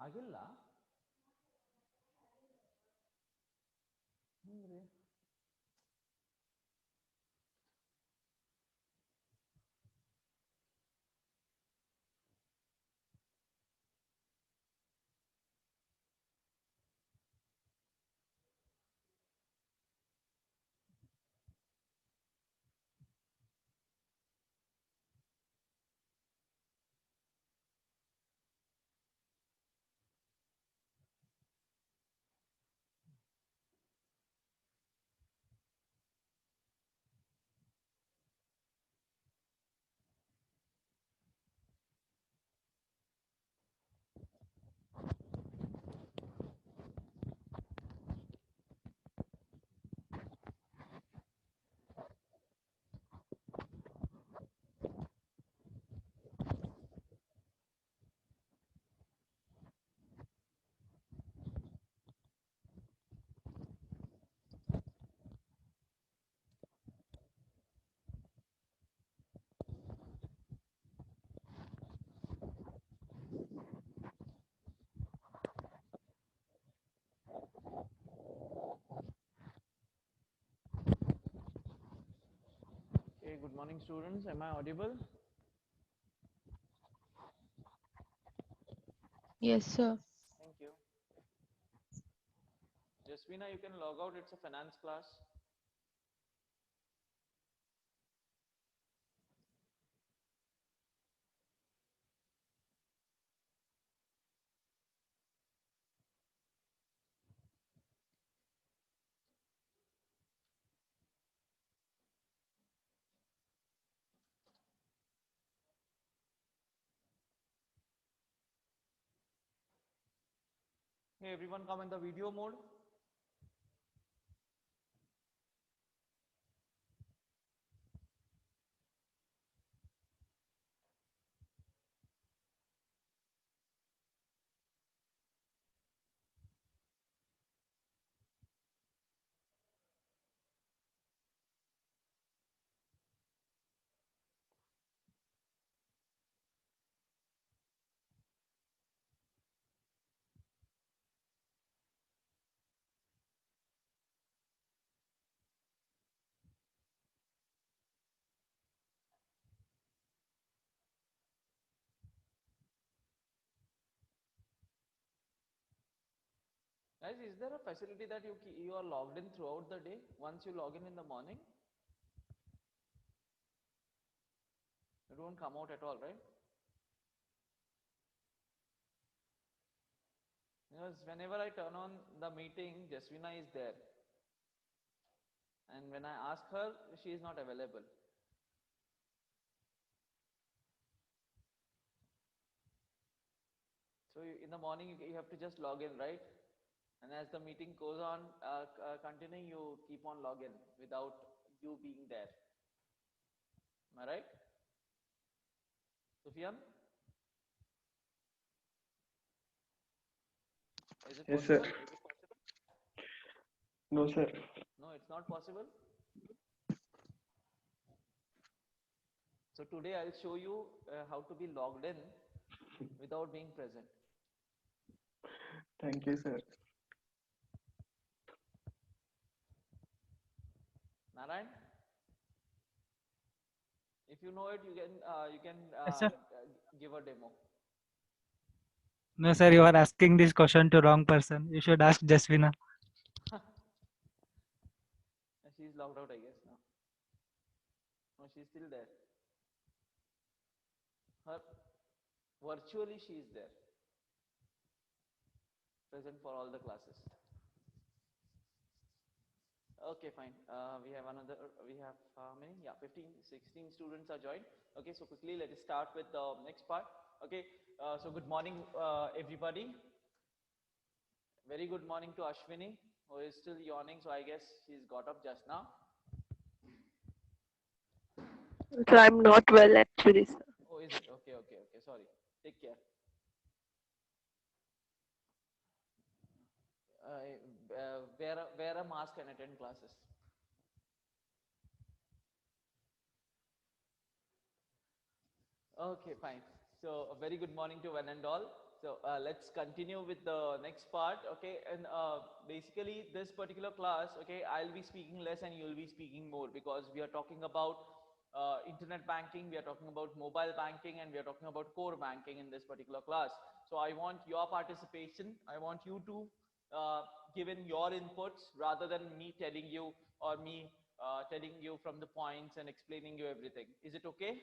ಆಗಿಲ್ಲ ಹ್ಞೂ. Hey, good morning, students. Am I audible? Yes, sir. Thank you. Jasmina, you can log out. It's a finance class. Hey, everyone, come in the video mode. Guys, is there a facility that you are logged in throughout the day? Once you log in the morning, it won't come out at all, right? Because whenever I turn on the meeting, Jaswina is there. And when I ask her, she is not available. So in the morning, you have to just log in, right? And as the meeting goes on, continuing, you keep on login without you being there. Am I right? Sufyan? Is it Yes, sir. possible? No, sir. No, it's not possible. So today I'll show you how to be logged in without being present. Thank you, sir. Narayan, if you know it, you can Yes, sir. give a demo. No, sir, you are asking this question to wrong person. You should ask Jaswina. She's logged out, I guess now. No, she's still there. Her virtually she is there, present for all the classes. Okay, fine. We have another, we have how many? Yeah, 15, 16 students are joined. Okay, so quickly let us start with the next part. Okay, so good morning, everybody. Very good morning to Ashwini, who is still yawning, so I guess she's got up just now. So I'm not well actually, sir. Oh, is it? Okay, okay, okay. Sorry. Take care. Wear a mask and attend classes. Okay, fine. So a very good morning to one and all. So let's continue with the next part, okay? And basically this particular class, okay, I'll be speaking less and you'll be speaking more because we are talking about internet banking, we are talking about mobile banking, and we are talking about core banking in this particular class. So I want your participation. I want you to uh, give in your inputs rather than me telling you or me telling you from the points and explaining you everything. Is it okay?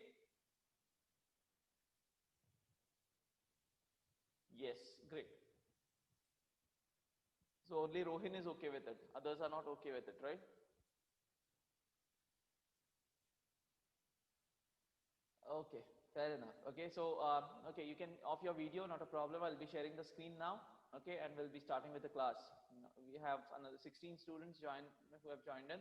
Yes, great. So only Rohin is okay with it. Others are not okay with it, right? Okay, fair enough. Okay, so okay, you can off your video, not a problem. I'll be sharing the screen now. Okay, and we'll be starting with the class. We have another 16 students who have joined in.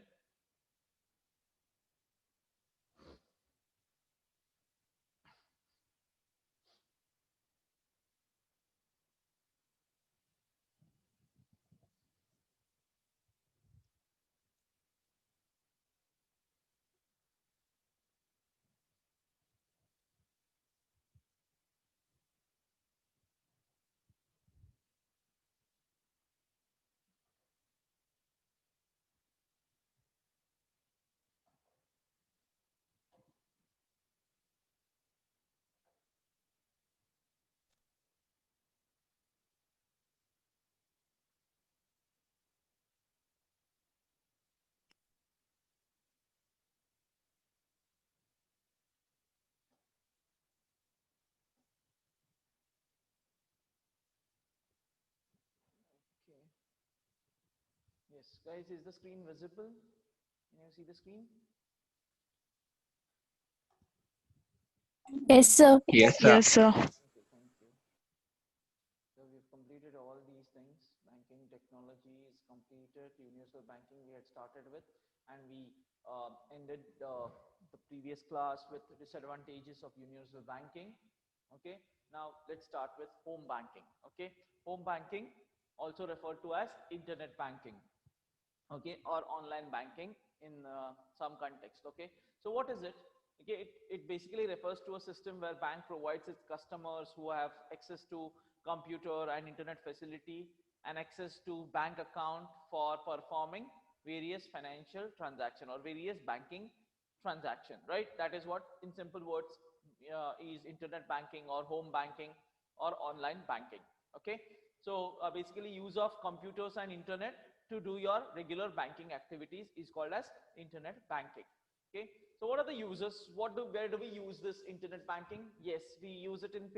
Okay. Yes, guys, is the screen visible? Can you see the screen? Yes, sir. Yes, sir. Yes, sir. Thank you, thank you. So we've completed all these things. Banking technology is completed. Universal banking we had started with, and we ended the previous class with the disadvantages of universal banking. Okay. Now let's start with home banking. Okay. Home banking, also referred to as internet banking. Okay, or online banking in some context. Okay, so what is it? Okay, it basically refers to a system where bank provides its customers who have access to computer and internet facility and access to bank account for performing various financial transaction or various banking transaction, right? That is what in simple words is internet banking or home banking or online banking. Okay, so basically use of computers and internet to do your regular banking activities is called as internet banking. Okay, so what are the uses? Where do we use this internet banking? Yes, we use it in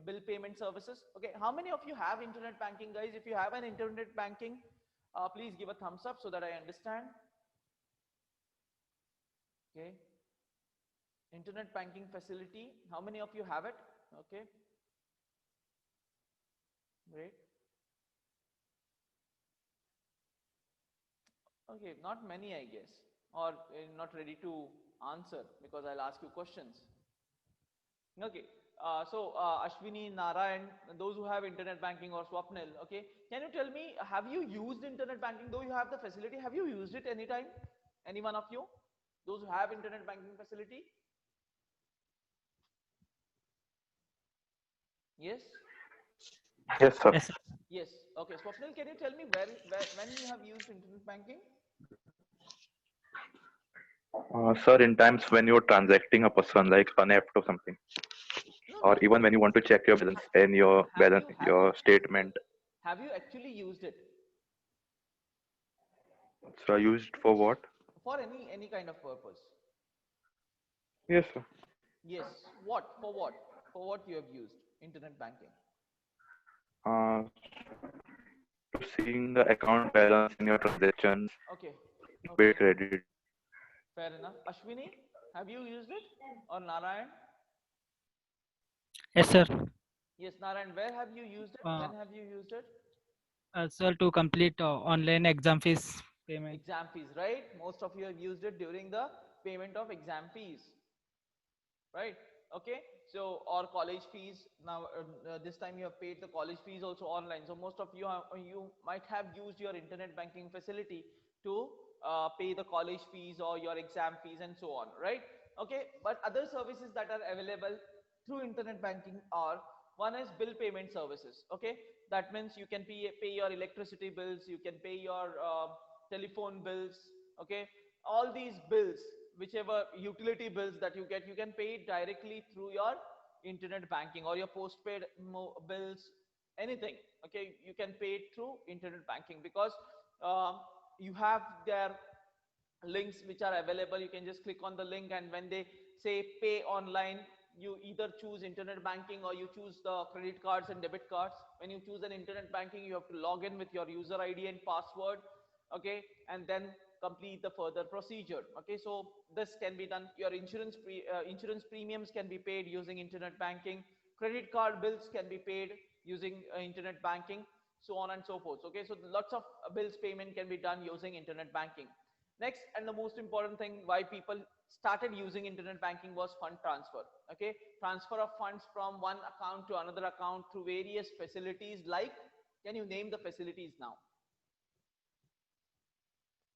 bill payment services. Okay, how many of you have internet banking, guys? If you have an internet banking, please give a thumbs up so that I understand. Okay, internet banking facility, how many of you have it? Okay, great. Okay, not many, I guess, or not ready to answer because I'll ask you questions. Okay, so Ashwini, Nara, and those who have internet banking or Swapnil, okay, can you tell me, have you used internet banking? Though you have the facility, have you used it anytime? Any one of you? Those who have internet banking facility? Yes? Yes, sir. Yes, sir. Yes. Okay, Swapnil, can you tell me when you have used internet banking? Sir, in times when you're transacting a person like an app or something, No, or no. even when you want to check your balance and your balance, Have you your statement, have you actually used it so used for what? for any kind of purpose? Yes, sir. Yes. What? For what? For what you have used internet banking? Uh, to seeing the account balance in your transactions, Okay. debit, Okay. credit. Fair enough. Ashwini, have you used it? Or Narayan? Yes, sir. Yes, Narayan, where have you used it? Uh, When have you used it? Sir, to complete online exam fees payment. Exam fees, right? Most of you have used it during the payment of exam fees, right? Okay, so or college fees. Now this time you have paid the college fees also online, so most of you might have used your internet banking facility to pay the college fees or your exam fees and so on, right? Okay, but other services that are available through internet banking are One is bill payment services. Okay, that means you can pay your electricity bills, you can pay your telephone bills. Okay, all these bills, whichever utility bills that you get, you can pay it directly through your internet banking, or your postpaid bills, anything. Okay, you can pay it through internet banking, because you have their links which are available. You can just click on the link, and when they say pay online, you either choose internet banking or you choose the credit cards and debit cards. When you choose an internet banking, you have to log in with your user ID and password. Okay, and then complete the further procedure. Okay, so this can be done. Your insurance premiums can be paid using internet banking. Credit card bills can be paid using internet banking, so on and so forth. Okay, so lots of bills payment can be done using internet banking. Next, and the most important thing why people started using internet banking was fund transfer. Okay, transfer of funds from one account to another account through various facilities. Like, can you name the facilities now?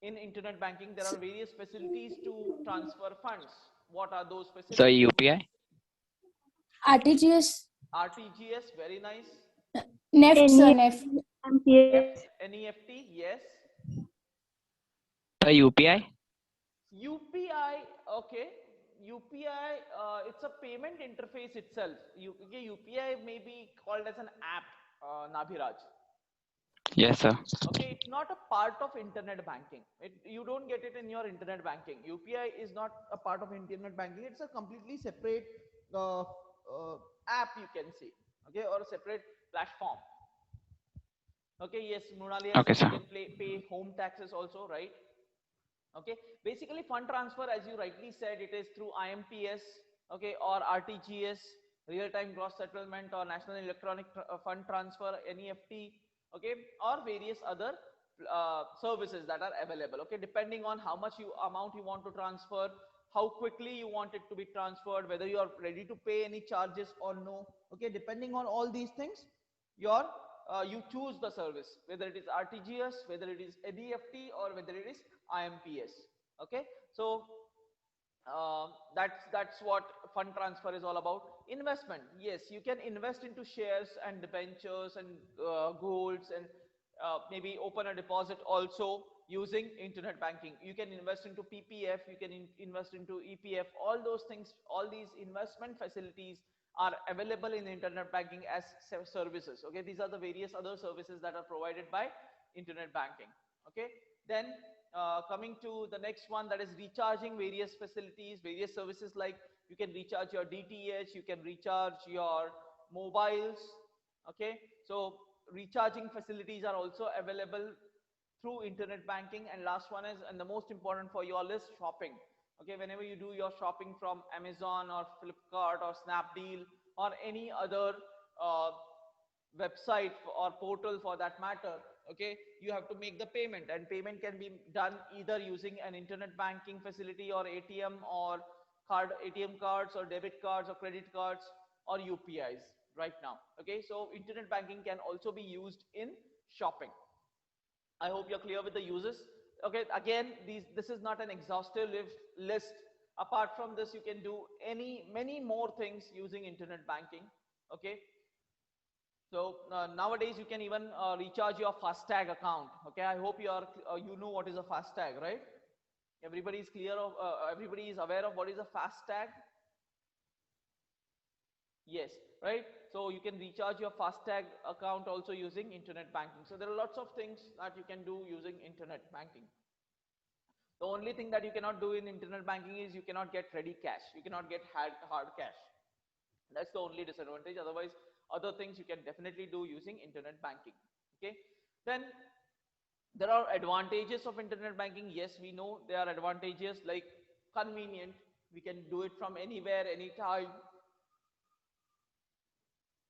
In internet banking, there are various facilities to transfer funds. What are those facilities? So UPI, RTGS, RTGS, very nice. NEFT, sir, NEFT. NEFT, yes. so UPI, UPI, okay. UPI, it's a payment interface itself. Okay, UPI may be called as an app, Nabhiraj. yes sir. Okay, it's not a part of internet banking. You don't get it in your internet banking. UPI is not a part of internet banking. It's a completely separate app, you can say. Okay, or a separate platform. Okay, yes, Mrunali Okay, said sir. you can pay home taxes also, right? Okay, basically fund transfer, as you rightly said, it is through IMPS, okay, or RTGS, real-time gross settlement, or national electronic fund transfer, NEFT, okay, or various other services that are available. Okay, depending on how much amount you want to transfer, how quickly you want it to be transferred, whether you are ready to pay any charges or no. Okay, depending on all these things, you choose the service, whether it is RTGS, whether it is NEFT, or whether it is IMPS. Okay, so that's what fund transfer is all about. Investment, yes, you can invest into shares and debentures and golds, and maybe open a deposit also using internet banking. You can invest into PPF, you can invest into EPF. All those things, all these investment facilities are available in internet banking as services. Okay, these are the various other services that are provided by internet banking. Okay, then coming to the next one, that is recharging various facilities, various services. Like, you can recharge your DTH, you can recharge your mobiles. Okay, so recharging facilities are also available through internet banking. And last one is, and the most important for you all, is shopping. Okay, whenever you do your shopping from Amazon or Flipkart or Snapdeal or any other website or portal for that matter, okay, you have to make the payment, and payment can be done either using an internet banking facility or ATM or ATM cards or debit cards or credit cards or UPIs right now. Okay, so internet banking can also be used in shopping. I hope you're clear with the uses. Okay, again, this is not an exhaustive list. Apart from this, you can do many more things using internet banking. Okay, so nowadays you can even recharge your FASTag account. Okay, I hope you know what is a FASTag, right? Everybody is clear of everybody is aware of what is a FASTag. Yes, right? So you can recharge your FASTag account also using internet banking. So there are lots of things that you can do using internet banking. The only thing that you cannot do in internet banking is you cannot get ready cash. You cannot get hard cash. That's the only disadvantage. Otherwise, other things you can definitely do using internet banking. Okay, then there are advantages of internet banking. Yes, we know there are advantages, like convenient. We can do it from anywhere, anytime,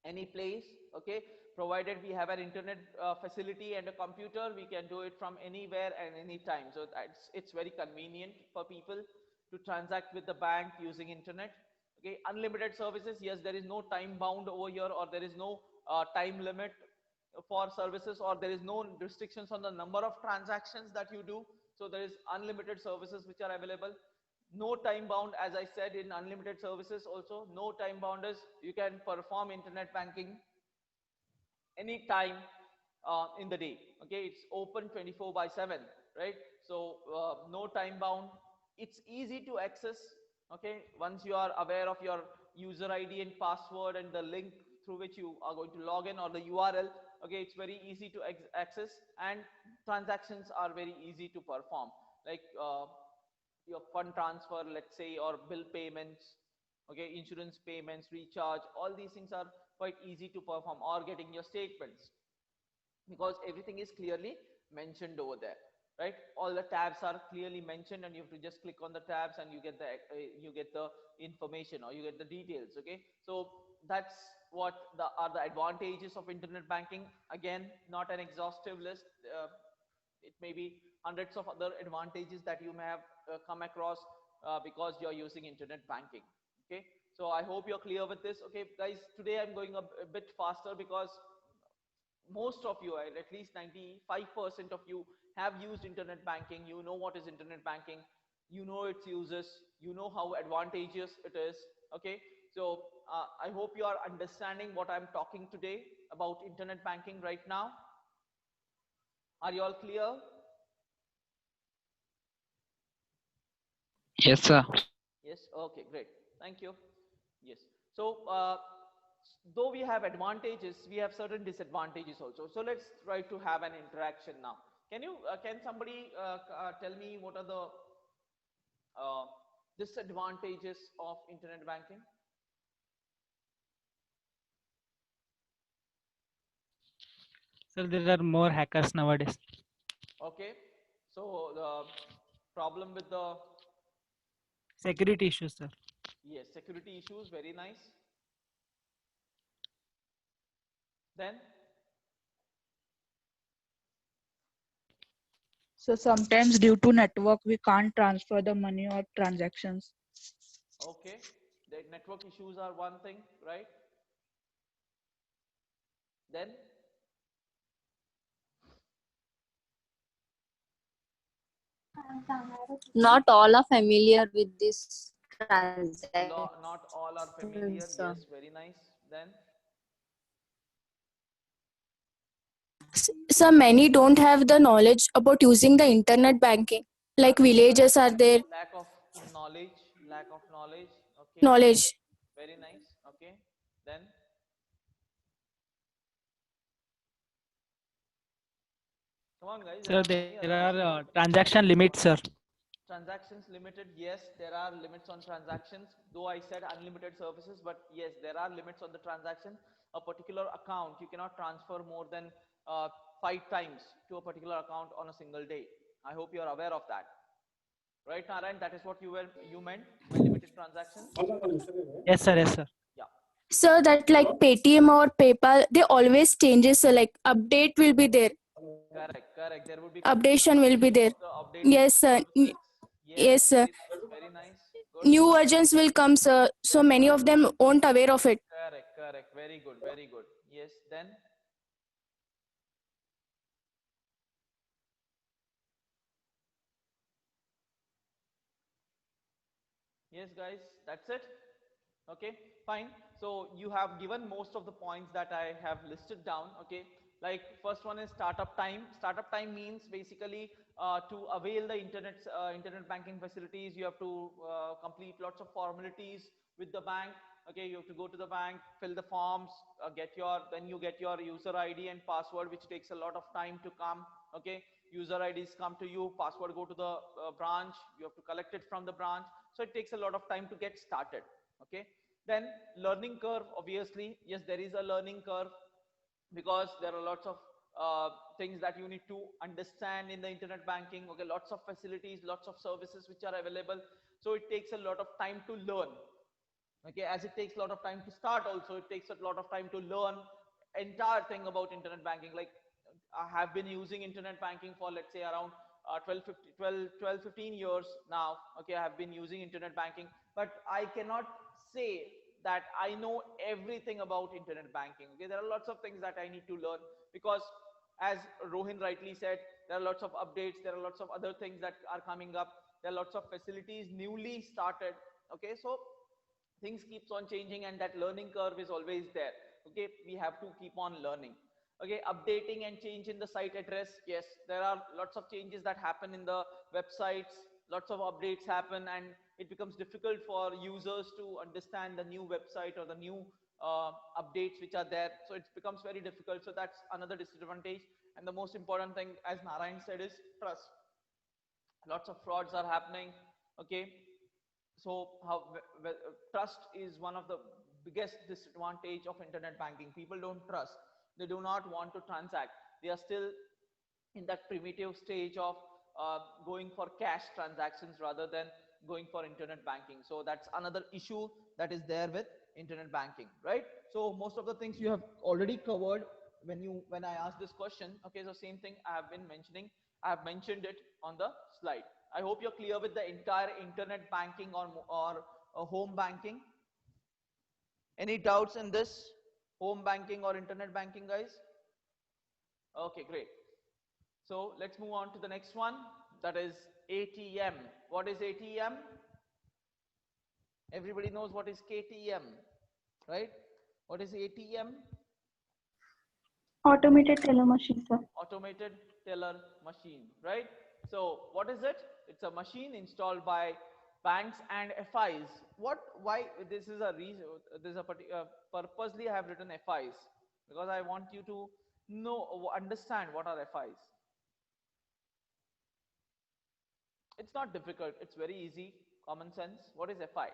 any place. Okay, provided we have an internet facility and a computer, we can do it from anywhere and anytime. So it's very convenient for people to transact with the bank using internet. Okay, unlimited services. Yes, there is no time bound over here, or there is no time limit for services, or there is no restrictions on the number of transactions that you do. So there is unlimited services which are available. No time bound, as I said, in unlimited services also, no time bounders. You can perform internet banking any time in the day. Okay, it's open 24 by 7, right? So no time bound. It's easy to access. Okay, once you are aware of your user ID and password and the link through which you are going to log in, or the URL, okay, it's very easy to access, and transactions are very easy to perform, like your fund transfer, let's say, or bill payments, okay, insurance payments, recharge, all these things are quite easy to perform, or getting your statements, because everything is clearly mentioned over there, right? All the tabs are clearly mentioned, and you have to just click on the tabs and you get the information, or you get the details. Okay, so that's what are the advantages of internet banking. Again, not an exhaustive list. It may be hundreds of other advantages that you may have come across because you're using internet banking. Okay, so I hope you're clear with this. Okay guys, today I'm going a bit faster because most of you, at least 95% of you, have used internet banking. You know what is internet banking, you know its uses, you know how advantageous it is. Okay, so I hope you are understanding what I'm talking today about internet banking right now. Are you all clear? Yes, sir. Yes, okay, great, thank you. Yes, so though we have advantages, we have certain disadvantages also. So let's try to have an interaction now. Can somebody tell me what are the uh, disadvantages of internet banking? Sir, there are more hackers nowadays. Okay, so the problem with the, Security issues, sir. yes, security issues, very nice. Then, So sometimes due to network, we can't transfer the money or transactions. okay, the network issues are one thing, right? Then, Not all are familiar with this transactions. not all are familiar. Yes, very nice. Then, So many don't have the knowledge about using the internet banking. Like villages are there, lack of knowledge, lack of knowledge. Okay, knowledge. very nice. Okay, then, come on guys, there Sir, are many there other are issues. transaction limits, sir. Transactions limited, yes, there are limits on transactions, though I said unlimited services, but yes, there are limits on the transaction. A particular account, you cannot transfer more than 5 times to a particular account on a single day. I hope you are aware of that, right, Narayan? That is what you meant by limited transactions. Yes, sir. Yes, sir. Yeah, So that like Paytm or PayPal, they always changes. So like update will be there. correct, there would be continuous Updation will be updates there. of the updating Yes, sir. services. Yes, Yes, sir. very nice, good. New versions will come, sir. So many of them won't aware of it. Correct, very good, very good. Yes, then, yes guys, that's it. Okay, fine. So you have given most of the points that I have listed down. Okay, like first one is startup time. Startup time means basically to avail the internet banking facilities, you have to complete lots of formalities with the bank. Okay, you have to go to the bank, fill the forms, then you get your user ID and password, which takes a lot of time to come. Okay, user IDs come to you, password go to the branch, you have to collect it from the branch, so it takes a lot of time to get started. Okay, then learning curve, obviously, yes, there is a learning curve, because there are lots of things that you need to understand in the internet banking. Okay, lots of facilities, lots of services which are available, so it takes a lot of time to learn. Okay, as it takes a lot of time to start, also it takes a lot of time to learn entire thing about internet banking. Like I have been using internet banking for, let's say, around 15 years now. Okay, I have been using internet banking, but I cannot say that I know everything about internet banking. Okay, there are lots of things that I need to learn, because as Rohin rightly said, there are lots of updates, there are lots of other things that are coming up, there are lots of facilities newly started. Okay, so things keeps on changing and that learning curve is always there. Okay, we have to keep on learning. Okay, updating and change in the site address. Yes, there are lots of changes that happen in the websites, lots of updates happen, and it becomes difficult for users to understand the new website or the new updates which are there. So it becomes very difficult. So that's another disadvantage. And the most important thing, as Narayan said, is trust. Lots of frauds are happening. Okay, so trust is one of the biggest disadvantage of internet banking. People don't trust, they do not want to transact, they are still in that primitive stage of going for cash transactions rather than going for internet banking. So that's another issue that is there with internet banking, right? So most of the things you have already covered when I asked this question. Okay, so same thing I have been mentioning, I have mentioned it on the slide. I hope you're clear with the entire internet banking or home banking. Any doubts in this home banking or internet banking, guys? Okay, great. So let's move on to the next one, that is ATM. What is ATM? Everybody knows what is KTM, right? What is ATM? Automated teller machine, sir. Automated teller machine, right? So what is it? It's a machine installed by banks and FIs. Why this is a reason, there's a particular purposely I have written FIs, because I want you to understand what are FIs. It's not difficult, it's very easy, common sense. What is FI?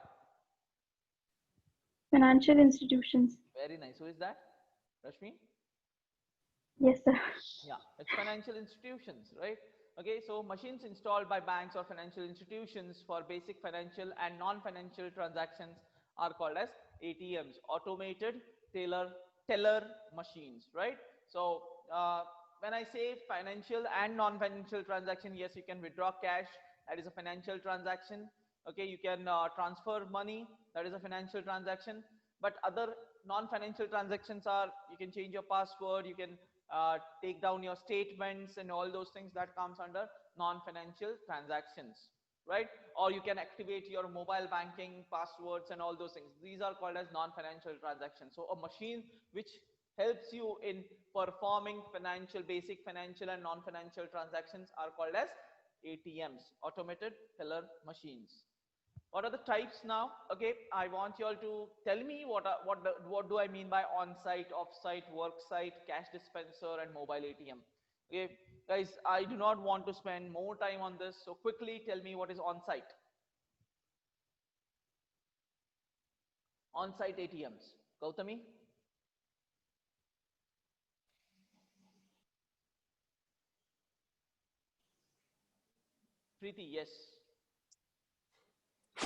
Financial institutions. Very nice. Who is that? Rashmi? Yes, sir. Yeah, it's financial institutions, right? Okay, so machines installed by banks or financial institutions for basic financial and non-financial transactions are called as ATMs, automated teller machines, right? So when I say financial and non-financial transaction, yes, you can withdraw cash, that is a financial transaction. Okay, you can transfer money, that is a financial transaction. But other non-financial transactions are, you can change your password, you can take down your statements and all those things, that comes under non-financial transactions, right? Or you can activate your mobile banking passwords and all those things. These are called as non-financial transactions. So a machine which helps you in performing basic financial and non-financial transactions are called as ATMs, automated teller machines. What are the types now? Okay, I want you all to tell me what do I mean by on-site, off-site, work-site, cash dispenser, and mobile ATM. Okay, guys, I do not want to spend more time on this, so quickly tell me what is on-site. On-site ATMs. Gautami? Preeti, yes.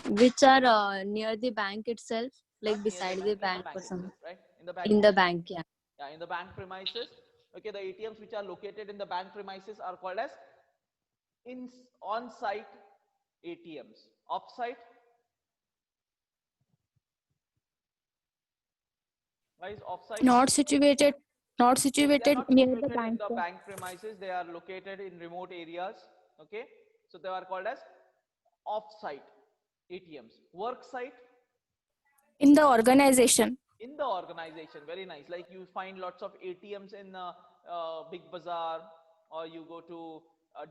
Which are near the bank itself, like Not near beside the the bank, bank or itself, something. right? In the bank. In the bank, yeah. Yeah, in the bank premises. Okay, the ATMs which are located in the bank premises are called as on-site ATMs. Off-site? Why is off-site? Not situated, not Yes, they are situated not near the situated in bank, the sir. bank premises. They are located in remote areas. Okay, so they are called as off-site ATMs. Work-site? In the organization. In the organization. Very nice. Like you find lots of ATMs in Big Bazaar, or you go to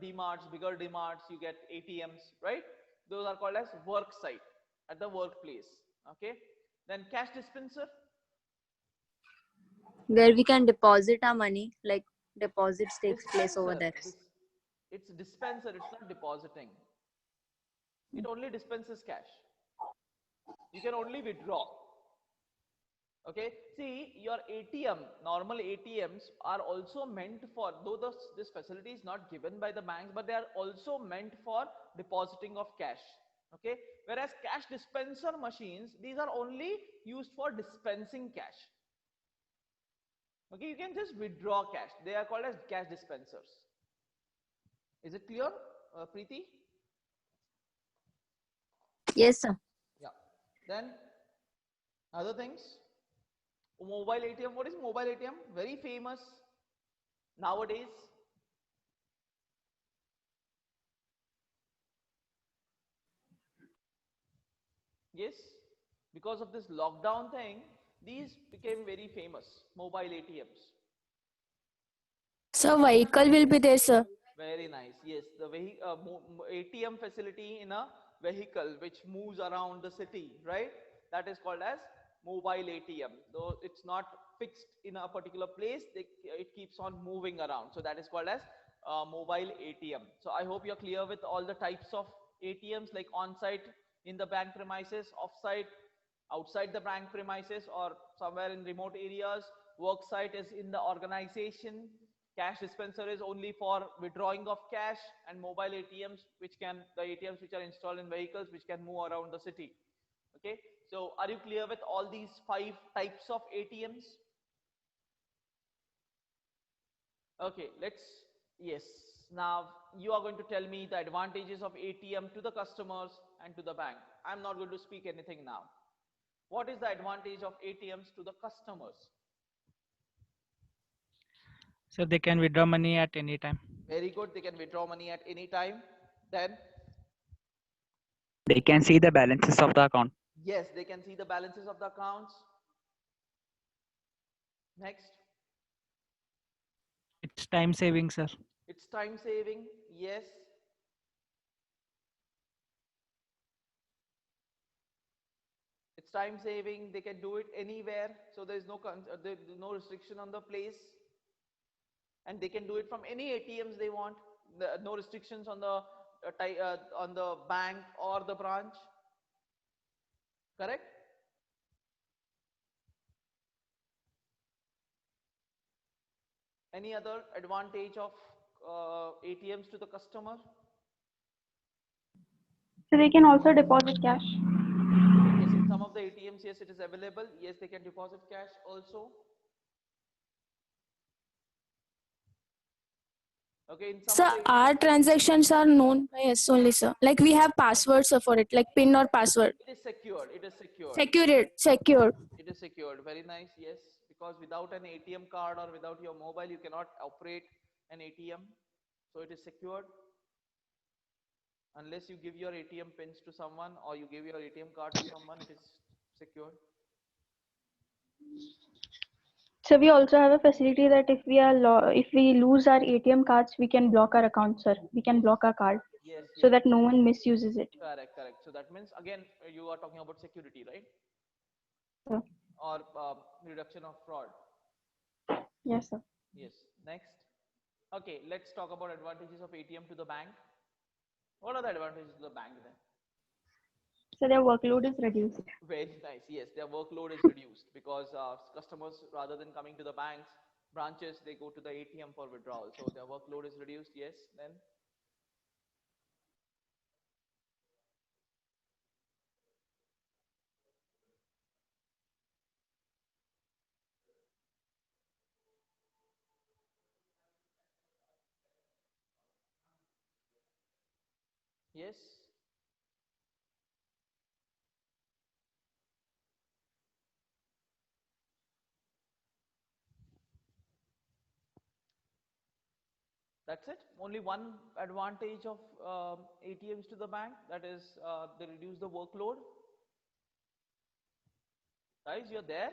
D-marts, bigger D-marts, you get ATMs, right? Those are called as work site, at the workplace. Okay, then cash dispenser. Where we can deposit our money, like deposits takes place over Dispenser. there. It's dispenser, it's not depositing. It only dispenses cash. You can only withdraw. Okay, see, your ATM, normal ATMs are also meant for, though this facility is not given by the banks, but they are also meant for depositing of cash. Okay, whereas cash dispenser machines, these are only used for dispensing cash. Okay, you can just withdraw cash. They are called as cash dispensers. Is it clear, Preeti? Yes, sir. Yeah. Then other things. Mobile ATM. What is mobile ATM? Very famous. nowadays? Yes, because of this lockdown thing, these became very famous, mobile ATMs. So vehicle will be there, sir. Very nice. Yes, the ATM facility in a vehicle which moves around the city, right? That is called as mobile ATM. Though it's not fixed in a particular place, it keeps on moving around. So that is called as mobile ATM. So I hope you're clear with all the types of ATMs, like on-site in the bank premises, off-site outside the bank premises, or somewhere in remote areas. Work site is in the organization. Cash dispenser is only for withdrawing of cash, and mobile ATMs, the ATMs which are installed in vehicles which can move around the city. Okay, so are you clear with all these 5 types of ATMs? Okay, yes, now you are going to tell me the advantages of ATM to the customers and to the bank. I'm not going to speak anything now. What is the advantage of ATMs to the customers? So they can withdraw money at any time. Very good. They can withdraw money at any time. Then? They can see the balances of the account. Yes, they can see the balances of the accounts. Next. It's time saving, sir. It's time saving. Yes. It's time saving. They can do it anywhere. So there's no restriction on the place. And they can do it from any ATMs they want. No restrictions on the bank or the branch. Correct? Any other advantage of ATMs to the customer? So they can also deposit cash. Yes, in some of the ATMs, yes, it is available. Yes, they can deposit cash also. Okay, in some Sir, of the our transactions are known by us only, sir. Like we have passwords for it, like PIN or password. It is secured. It is secured. Secured. It is secured. Very nice. Yes, because without an ATM card or without your mobile, you cannot operate an ATM. So it is secured. Unless you give your ATM pins to someone or you give your ATM card to someone, it is secured. So we also have a facility that if we lose our ATM cards, we can block our account, sir. We can block our card. Yes. So that no one misuses it. Correct. So that means, again, you are talking about security, right? Sir. Or reduction of fraud. Yes, sir. Yes. Next. Okay, let's talk about advantages of ATM to the bank. What are the advantages to the bank then? So their workload is reduced. Very nice. Yes, their workload is reduced because customers, rather than coming to the branches, they go to the ATM for withdrawal. So their workload is reduced. Yes. Then? Yes. That's it. Only one advantage of ATMs to the bank, that is they reduce the workload. Guys, you're there?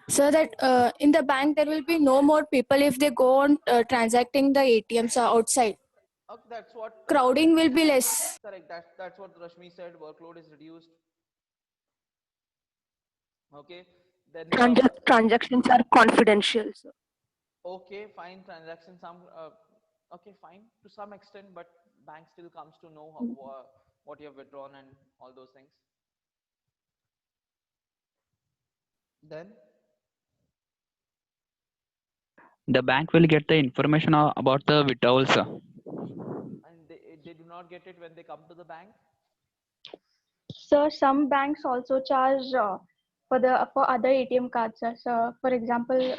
So that in the bank there will be no more people if they go on transacting the ATMs outside. Okay, that's what Crowding will be less. correct. That's what Rashmi said. Workload is reduced. Okay. Then Transactions are confidential, sir. okay, fine. Transactions okay, fine to some extent, but bank still comes to know what you have withdrawn and all those things. Then The bank will get the information about the withdrawals, sir. and they do not get it when they come to the bank. So some banks also charge for other ATM cards, sir. So for example,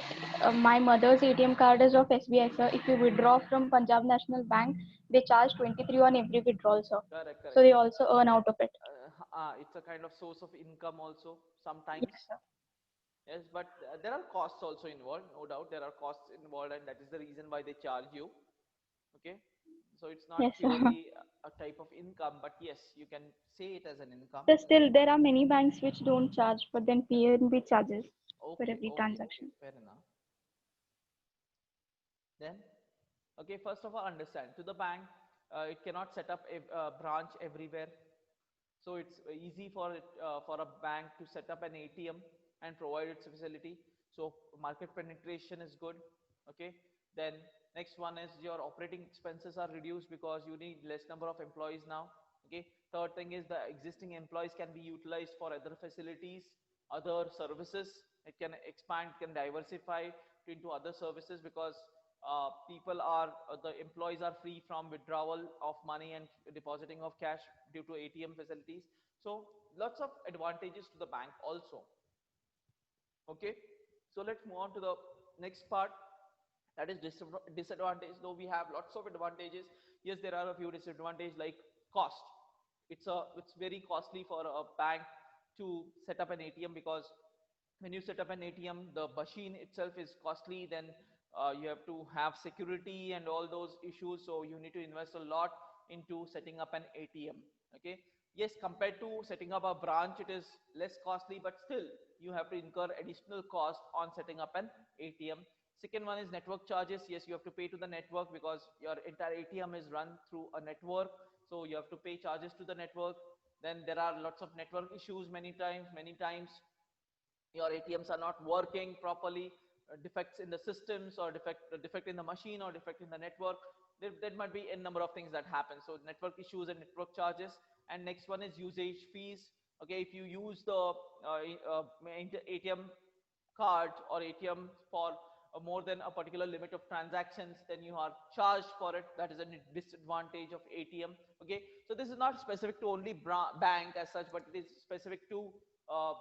my mother's ATM card is of SBI, sir. If you withdraw from Punjab National Bank, they charge 23 on every withdrawal, sir. Correct. So they also earn out of it. It's a kind of source of income also sometimes. Yes, sir. Yes, but there are costs also involved, no doubt. There are costs involved, and that is the reason why they charge you. Okay, so it's not Yes, sir. purely a type of income, but yes, you can say it as an income. So still, there are many banks which don't charge, but then PNB charges for Okay, every okay, okay, transaction. fair enough. Then, okay, first of all, understand to the bank, it cannot set up a branch everywhere. So it's easy for it, for a bank to set up an ATM and provide its facility. So market penetration is good. Okay. Then next one is your operating expenses are reduced because you need less number of employees now. Okay. Third thing is the existing employees can be utilized for other facilities, other services. It can expand, can diversify into other services because the employees are free from withdrawal of money and depositing of cash due to ATM facilities. So lots of advantages to the bank also. Okay, so let's move on to the next part, that is disadvantage. Though we have lots of advantages, yes, there are a few disadvantages like cost. It's very costly for a bank to set up an ATM because when you set up an ATM, the machine itself is costly. Then you have to have security and all those issues. So you need to invest a lot into setting up an ATM. Okay. Yes, compared to setting up a branch, it is less costly, but still you have to incur additional cost on setting up an ATM. Second one is network charges. Yes, you have to pay to the network because your entire ATM is run through a network. So you have to pay charges to the network. Then there are lots of network issues many times your ATMs are not working properly, defects in the systems or defect in the machine or defect in the network. There might be a number of things that happen. So network issues and network charges. And next one is usage fees. Okay, if you use the ATM card or ATM for more than a particular limit of transactions, then you are charged for it. That is a disadvantage of ATM. Okay, so this is not specific to only bank as such, but it is specific to uh,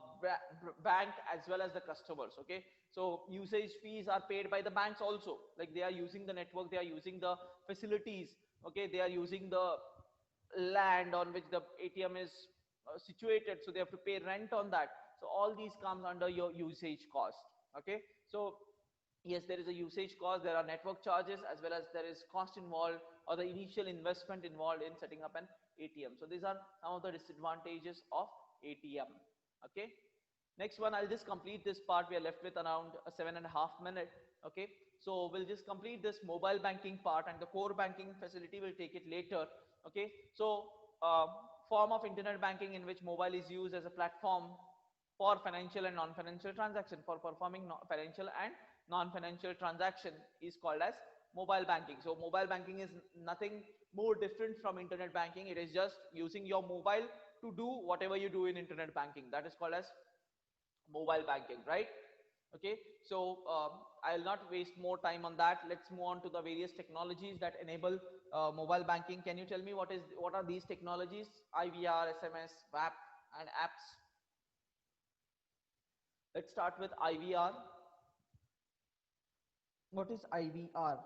bank as well as the customers. Okay, so usage fees are paid by the banks also, like they are using the network, they are using the facilities. Okay, they are using the land on which the ATM is situated, so they have to pay rent on that. So all these comes under your usage cost. Okay, so yes, there is a usage cost, there are network charges, as well as there is cost involved or the initial investment involved in setting up an ATM. So these are some of the disadvantages of ATM. Okay, next one, I'll just complete this part. We are left with around 7.5 minutes. Okay, so we'll just complete this mobile banking part, and the core banking facility will take it later. Okay, so form of internet banking in which mobile is used as a platform for financial and non-financial transaction. For performing financial and non-financial transaction is called as mobile banking. So mobile banking is nothing more different from internet banking. It is just using your mobile to do whatever you do in internet banking. That is called as mobile banking, right? Okay, so I'll not waste more time on that. Let's move on to the various technologies that enable mobile banking. Can you tell me what are these technologies? IVR, SMS, WAP, and apps. Let's start with IVR. What is IVR?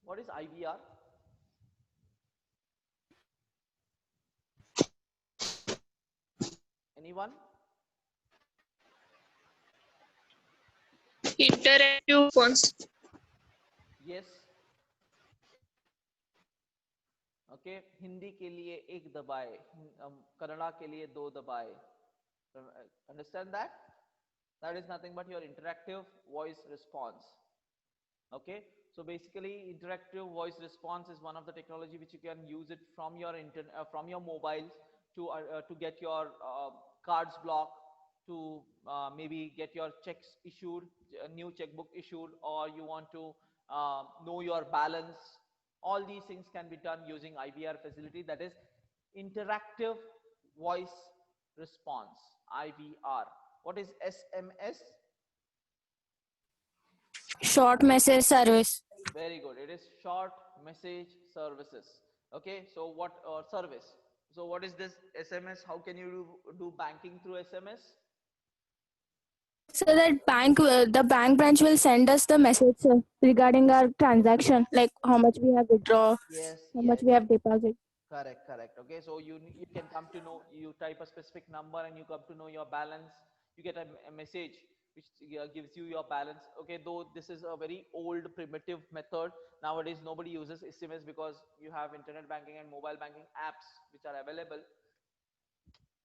What is IVR? Anyone? Interactive phones. Yes. Okay, Hindi के लिए एक दबाए, कन्नड़ा के लिए दो दबाए. Understand that? That is nothing but your interactive voice response. Okay, so basically interactive voice response is one of the technology which you can use it from your from your mobiles to get your cards blocked, to maybe get your checks issued, a new checkbook issued, or you want to know your balance. All these things can be done using IVR facility, that is interactive voice response, IVR. What is SMS? Short message service. Very good. It is short message services. Okay, so what service? So what is this SMS? How can you do banking through SMS? So that the bank branch will send us the message regarding our transaction, like how much we have withdraw, Yes, how yes. much we have deposit. Correct, correct. Okay, so you can come to know, you type a specific number and you come to know your balance. You get a message which gives you your balance. Okay, though this is a very old primitive method. Nowadays, nobody uses SMS because you have internet banking and mobile banking apps which are available.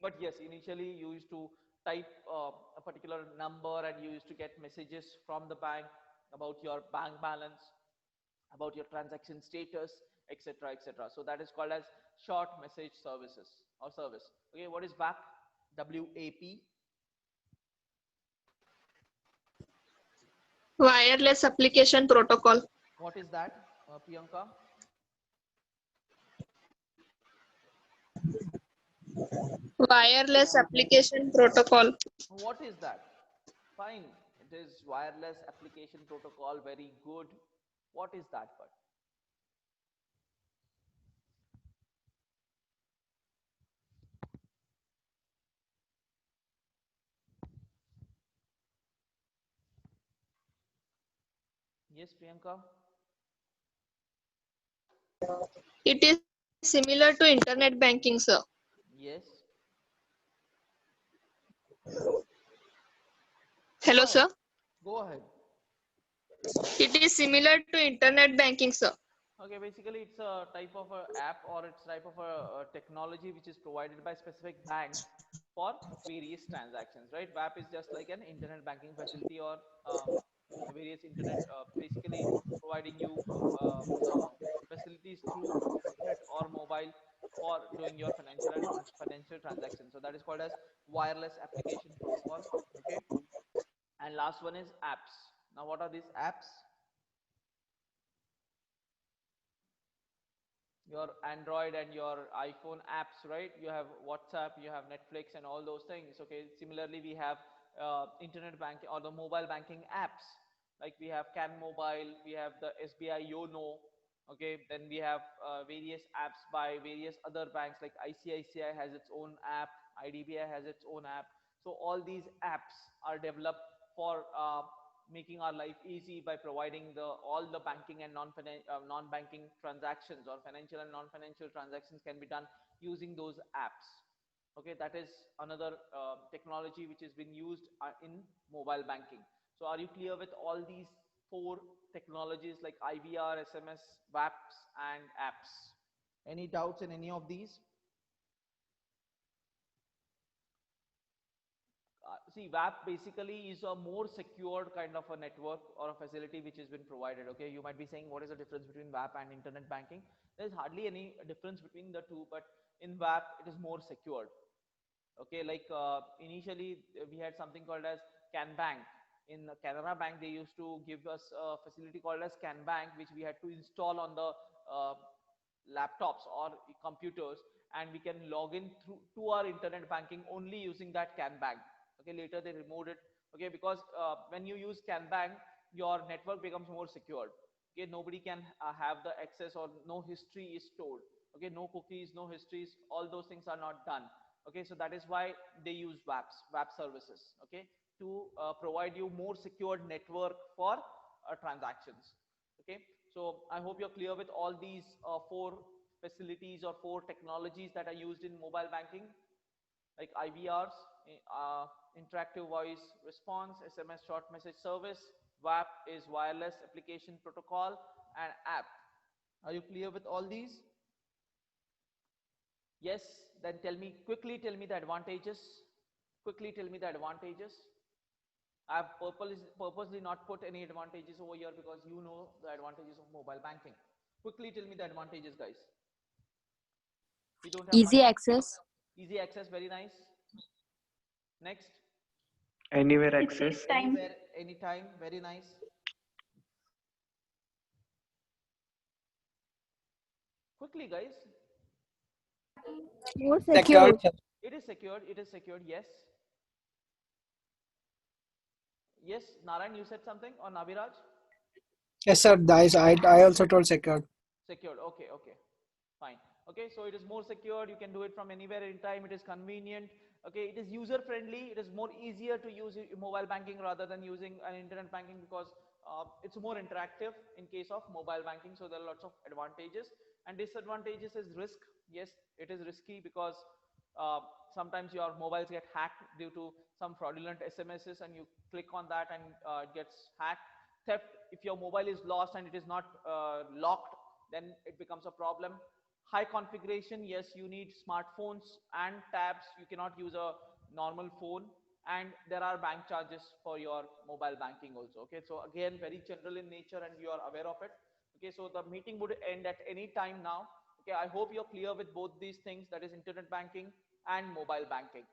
But yes, initially you used to type a particular number and you used to get messages from the bank about your bank balance, about your transaction status, etc., etc. So that is called as short message services or service. Okay, what is WAP? WAP. Wireless application protocol. What is that, Priyanka? Wireless application protocol. What is that? Fine, it is wireless application protocol. Very good. What is that? But yes, Priyanka. It is similar to internet banking, sir. Yes. Hello, sir. Go ahead. It is similar to internet banking, sir. Okay, basically it's a type of a app or it's type of a technology which is provided by specific banks for various transactions, right? WAP is just like an internet banking facility or various internet, basically providing you the facilities through internet or mobile for doing your financial and non-financial transactions. So that is called as wireless application protocol. Okay, and last one is apps. Now, what are these apps? Your Android and your iPhone apps, right? You have WhatsApp, you have Netflix, and all those things. Okay. Similarly, we have internet banking or the mobile banking apps. Like we have Can Mobile, we have the SBI Yono. Okay. Then we have various apps by various other banks. Like ICICI has its own app, IDBI has its own app. So all these apps are developed for making our life easy by providing the all the banking and non-banking transactions or financial and non-financial transactions can be done using those apps. Okay, that is another technology which has been used in mobile banking. So are you clear with all these four technologies like IVR, SMS, WAPs and apps? Any doubts in any of these? See, WAP basically is a more secured kind of a network or a facility which has been provided. Okay, you might be saying, what is the difference between WAP and internet banking? There's hardly any difference between the two, but in WAP it is more secured. Okay, like initially we had something called as Can Bank. In Canara Bank, they used to give us a facility called as Can Bank, which we had to install on the laptops or computers, and we can log in through to our internet banking only using that Can Bank. Okay, later they removed it. Okay, because when you use Can Bank, your network becomes more secured. Okay, nobody can have the access or no history is stored. Okay, no cookies, no histories, all those things are not done. Okay, so that is why they use WAP services. Okay, to provide you more secured network for transactions. Okay, so I hope you're clear with all these four facilities or four technologies that are used in mobile banking, like IVRs, interactive voice response, SMS short message service, WAP is wireless application protocol, and app. Are you clear with all these? Yes, then quickly tell me the advantages. Quickly tell me the advantages. I've purposely not put any advantages over here because you know the advantages of mobile banking. Quickly tell me the advantages, guys. We don't have Easy much. access. Easy access, very nice. Next. Anywhere It access. saves time. Anywhere, anytime, very nice. Quickly, guys. More secure. It is secured, yes. Yes, Narayan, you said something, or Nabiraj? Yes, sir. I also told secured. Secured, okay, okay, fine. Okay, so it is more secured, you can do it from anywhere, anytime, it is convenient. Okay, it is user friendly, it is more easier to use mobile banking rather than using an internet banking because it's more interactive in case of mobile banking. So there are lots of advantages, and disadvantages is risk. Yes, it is risky because sometimes your mobiles get hacked due to some fraudulent SMSs, and you click on that and it gets hacked. Theft, if your mobile is lost and it is not locked, then it becomes a problem. High configuration, yes, you need smartphones and tabs. You cannot use a normal phone, and there are bank charges for your mobile banking also. Okay, so again, very general in nature, and you are aware of it. Okay, so the meeting would end at any time now. Okay, I hope you're clear with both these things, that is internet banking and mobile banking.